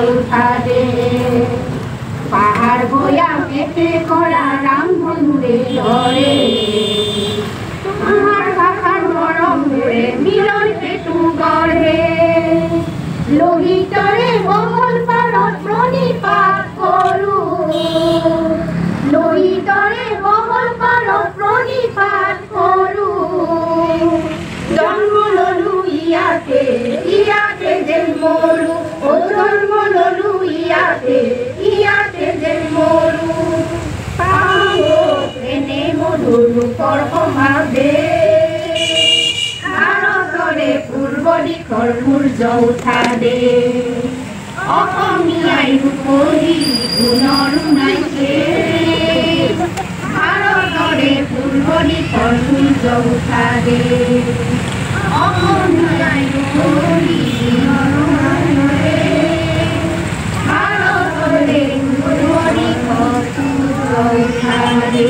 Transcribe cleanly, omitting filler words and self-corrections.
উঠা দে পাহাড় বয়া কেটে করা রাম বন্ধুরে ধরে আমার কাকার মরম ধরে মিলন পেটু গড়ে লোহিতরে মঙ্গল পারত প্রণিপাত করু লোহিতরে মঙ্গল পারত প্রণিপাত করু জন্ম ললু ইয়াতে ইয়াতে জন্মলু ও জন্ম ললু ইয়াতে ইয়াতে জন্মলু পাবো প্রেমে মধুর পরমাদে ভারতরে পূর্ব দিশৰ সূৰ্য উঠা দে অসমীয়াই ৰূপহী গুণৰো নাইকে ভাৰতৰে পূৰ্ব দিশৰ সূৰ্য উঠা দে অসমীয়াই ৰূপহী গুণৰো নাইকে ভাৰতৰে পূৰ্ব দিশৰ সূৰ্য উঠা দে